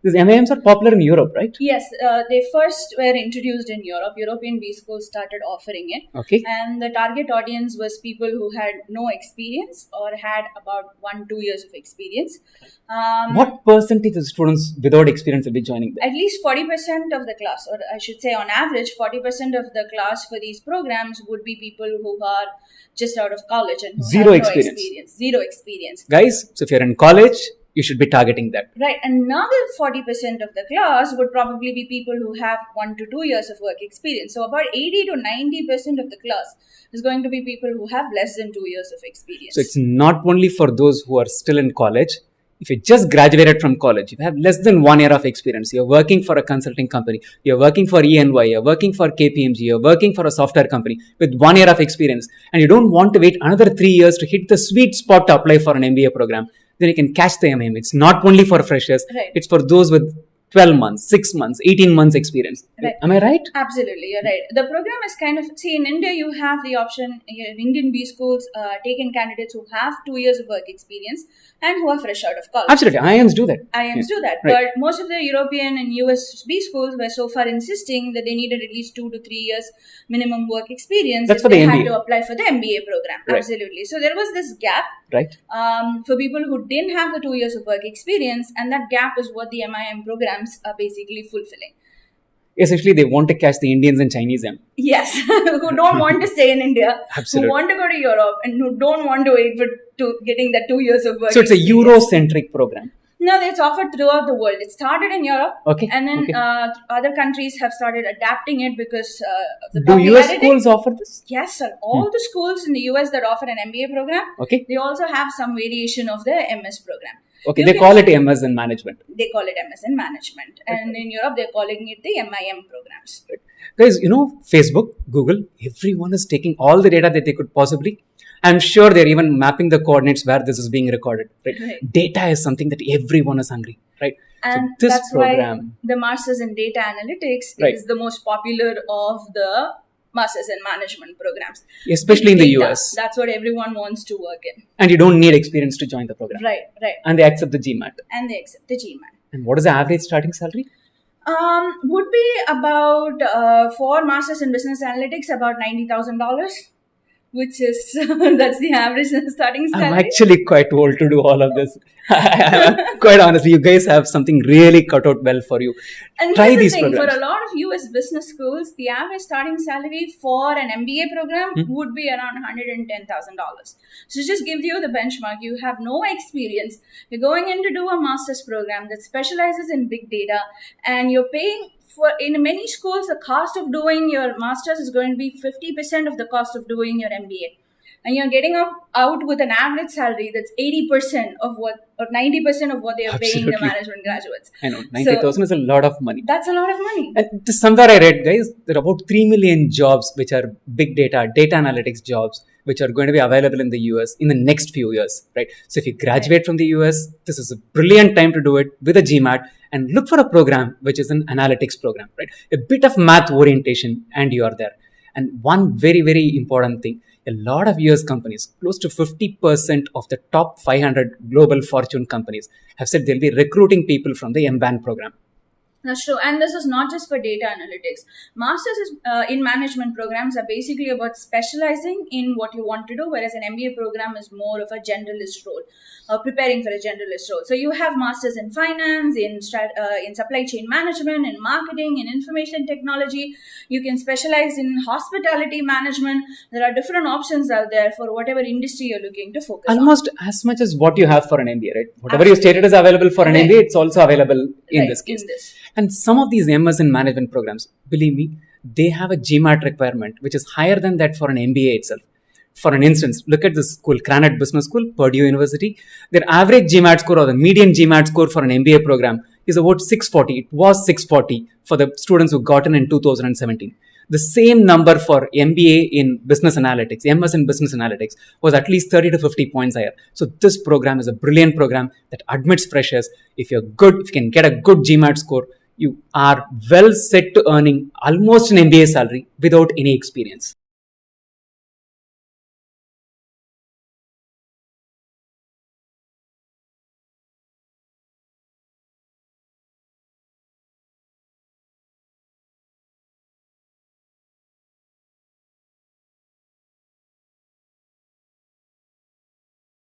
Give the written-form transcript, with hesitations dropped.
These MIMs are popular in Europe, right? Yes, they first were introduced in Europe. European B schools started offering it. Okay. And the target audience was people who had no experience or had about 1-2 years of experience. What percentage of students without experience will be joining them? At least 40% of the class, or I should say on average, 40% of the class for these programs would be people who are just out of college and who Zero have experience. Zero experience. Guys, so if you're in college, you should be targeting that. Right. Another 40% of the class would probably be people who have 1 to 2 years of work experience. So about 80 to 90% of the class is going to be people who have less than 2 years of experience. So it's not only for those who are still in college. If you just graduated from college, you have less than 1 year of experience, you're working for a consulting company, you're working for ENY, you're working for KPMG, you're working for a software company with 1 year of experience, and you don't want to wait another 3 years to hit the sweet spot to apply for an MBA program, then you can catch the MIM. It's not only for freshers, right. It's for those with 12 months, 6 months, 18 months experience. Right. Am I right? Absolutely, you're right. The program is kind of, see, in India, you have the option, in Indian B schools take in candidates who have 2 years of work experience and who are fresh out of college. Absolutely. IIMs do that. IIMs do that. Right. But most of the European and US B schools were so far insisting that they needed at least 2 to 3 years minimum work experience. That's for they the had MBA. to apply for the MBA program. Right. Absolutely. So there was this gap. Right. For people who didn't have the 2 years of work experience, and that gap is what the MIM programs are basically fulfilling. Essentially, they want to catch the Indians and Chinese M. Yes, who don't want to stay in India, Absolutely. who want to go to Europe, and who don't want to wait for getting that 2 years of work. So it's a Euro-centric program. No, it's offered throughout the world. It started in Europe, okay, and then okay. Other countries have started adapting it because of the Do US schools offer this? Yes, sir. All the schools in the US that offer an MBA program, okay, they also have some variation of the MS program. Okay, they call it MS in management. They call it MS in management, and in Europe they're calling it the MIM programs. Right. Guys, Facebook, Google, everyone is taking all the data that they could possibly. I'm sure they're even mapping the coordinates where this is being recorded. Right? Right. Data is something that everyone is hungry, right? And so this that's program, why the Masters in Data Analytics right. is the most popular of the Masters in Management programs. Especially in the US. That's what everyone wants to work in. And you don't need experience to join the program. Right. And they accept the GMAT. And what is the average starting salary? Would be about, for Masters in Business Analytics, about $90,000. Which is, that's the average starting salary. I'm actually quite old to do all of this. Quite honestly, you guys have something really cut out well for you. And try these the thing, programs. For a lot of US business schools, the average starting salary for an MBA program would be around $110,000. So just give you the benchmark. You have no experience. You're going in to do a master's program that specializes in big data, and you're paying in many schools, the cost of doing your master's is going to be 50% of the cost of doing your MBA. And you're getting out with an average salary that's 80% of what, or 90% of what they are paying the management graduates. I know, 90,000 is a lot of money. That's a lot of money. And somewhere I read, guys, there are about 3 million jobs which are big data analytics jobs, which are going to be available in the US in the next few years, right? So if you graduate from the US, this is a brilliant time to do it with a GMAT and look for a program which is an analytics program, right? A bit of math orientation and you are there. And one very, very important thing, a lot of US companies, close to 50% of the top 500 global fortune companies have said they'll be recruiting people from the MBAN program. That's true. And this is not just for data analytics. Masters in management programs are basically about specializing in what you want to do, whereas an MBA program is more of a generalist role, preparing for a generalist role. So you have masters in finance, in supply chain management, in marketing, in information technology. You can specialize in hospitality management. There are different options out there for whatever industry you're looking to focus on. Almost as much as what you have for an MBA, right? Whatever you stated is available for an MBA, it's also available in this case. And some of these MS in management programs, believe me, they have a GMAT requirement, which is higher than that for an MBA itself. For an instance, look at this school, Granite Business School, Purdue University. Their average GMAT score or the median GMAT score for an MBA program is about 640. It was 640 for the students who got in 2017. The same number for MBA in business analytics, MS in business analytics, was at least 30 to 50 points higher. So this program is a brilliant program that admits freshers. If you're good, if you can get a good GMAT score, you are well set to earning almost an MBA salary without any experience.